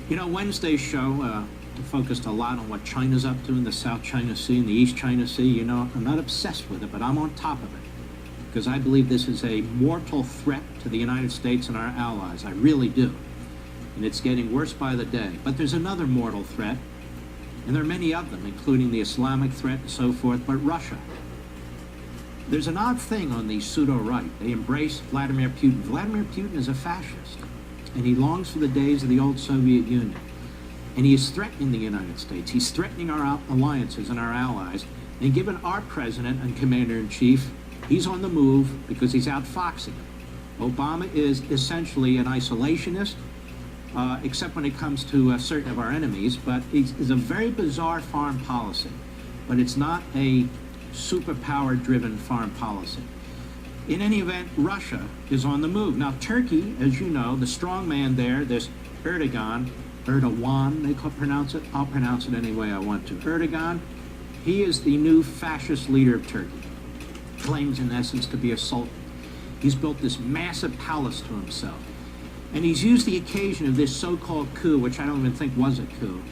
You know, Wednesday's show focused a lot on what China's up to in the South China Sea and the East China Sea. You know, I'm not obsessed with it, but I'm on top of it because I believe this is a mortal threat to the United States and our allies. I really do. And it's getting worse by the day. But there's another mortal threat, and there are many of them, including the Islamic threat and so forth, but Russia. There's an odd thing on the pseudo-right. They embrace Vladimir Putin. Vladimir Putin is a fascist, and he longs for the days of the old Soviet Union. And he is threatening the United States. He's threatening our alliances and our allies. And given our president and commander-in-chief, he's on the move because he's outfoxing them. Obama is essentially an isolationist, except when it comes to certain of our enemies, but it's a very bizarre foreign policy. But it's not a superpower-driven foreign policy. In any event, Russia is on the move. Now, Turkey, as you know, the strong man there, this Erdogan, they pronounce it. I'll pronounce it any way I want to. Erdogan, he is the new fascist leader of Turkey. Claims, in essence, to be a sultan. He's built this massive palace to himself. And he's used the occasion of this so-called coup, which I don't even think was a coup,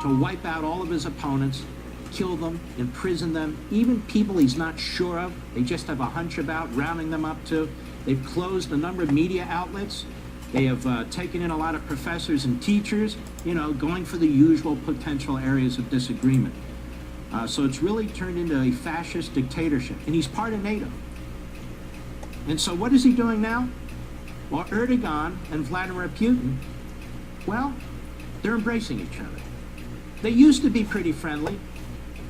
to wipe out all of his opponents, kill them, imprison them, even people he's not sure of, they just have a hunch about, rounding them up to. They've closed a number of media outlets. They have taken in a lot of professors and teachers, you know, going for the usual potential areas of disagreement. So it's really turned into a fascist dictatorship, and he's part of NATO. And so what is he doing now? Well, Erdogan and Vladimir Putin, well, they're embracing each other. They used to be pretty friendly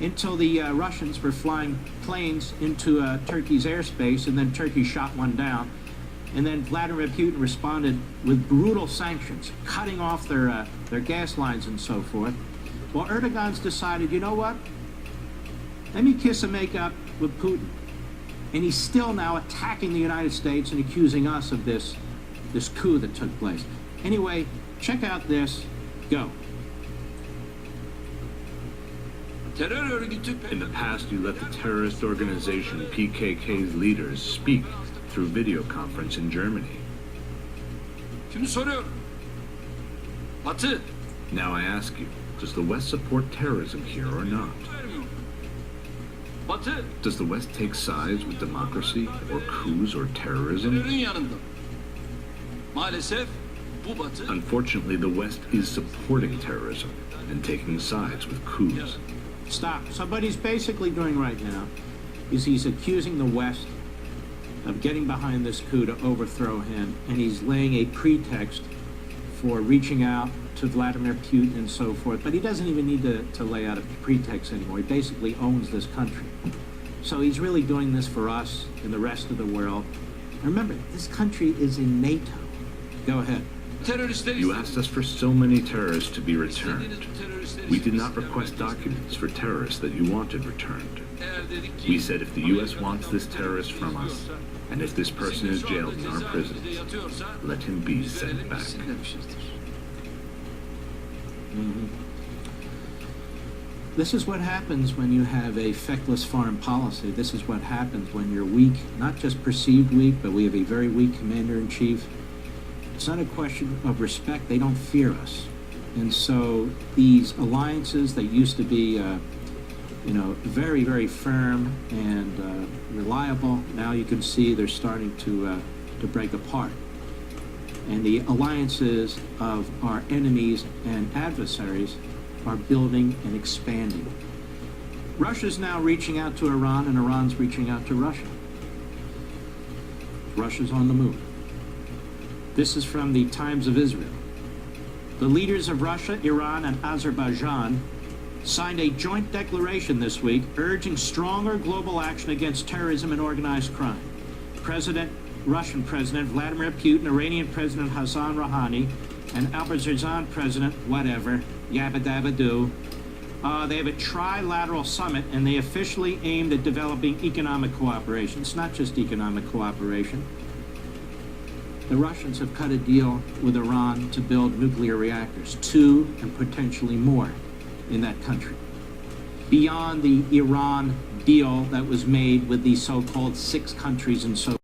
until the Russians were flying planes into Turkey's airspace, and then Turkey shot one down. And then Vladimir Putin responded with brutal sanctions, cutting off their gas lines and so forth. Well, Erdogan's decided, you know what? Let me kiss and make up with Putin. And he's still now attacking the United States and accusing us of this coup that took place. Anyway, check out this. Go. In the past, you let the terrorist organization PKK's leaders speak through video conference in Germany. Şimdi soruyorum. Batı Now I ask you, does the West support terrorism here or not? vermiyor. Batı Does the West take sides with democracy or coups or terrorism? terörün yanında. Maalesef bu Batı Unfortunately, the West is supporting terrorism and taking sides with coups. Stop. So what he's basically doing right now is he's accusing the West of getting behind this coup to overthrow him, and he's laying a pretext for reaching out to Vladimir Putin and so forth. But he doesn't even need to lay out a pretext anymore. He basically owns this country. So he's really doing this for us and the rest of the world. And remember, this country is in NATO. Go ahead. teröristler You asked us for so many terrorists to be returned. We did not request documents for terrorists that you wanted returned. We said if the U.S. wants this terrorist from us, and if this person is jailed in our prisons, let him be sent back. This is what happens when you have a feckless foreign policy. This is what happens when you're weak, not just perceived weak, but we have a very weak commander-in-chief. It's not a question of respect. They don't fear us. And so these alliances that used to be, very, very firm and reliable, now you can see they're starting to break apart. And the alliances of our enemies and adversaries are building and expanding. Russia's now reaching out to Iran, and Iran's reaching out to Russia. Russia's on the move. This is from the Times of Israel. The leaders of Russia, Iran, and Azerbaijan signed a joint declaration this week urging stronger global action against terrorism and organized crime. Russian President Vladimir Putin, Iranian President Hassan Rouhani, and Azerbaijan President, whatever, yabba dabba doo, they have a trilateral summit, and they officially aimed at developing economic cooperation. It's not just economic cooperation. The Russians have cut a deal with Iran to build nuclear reactors, 2 and potentially more in that country. Beyond the Iran deal that was made with the so-called 6 countries and so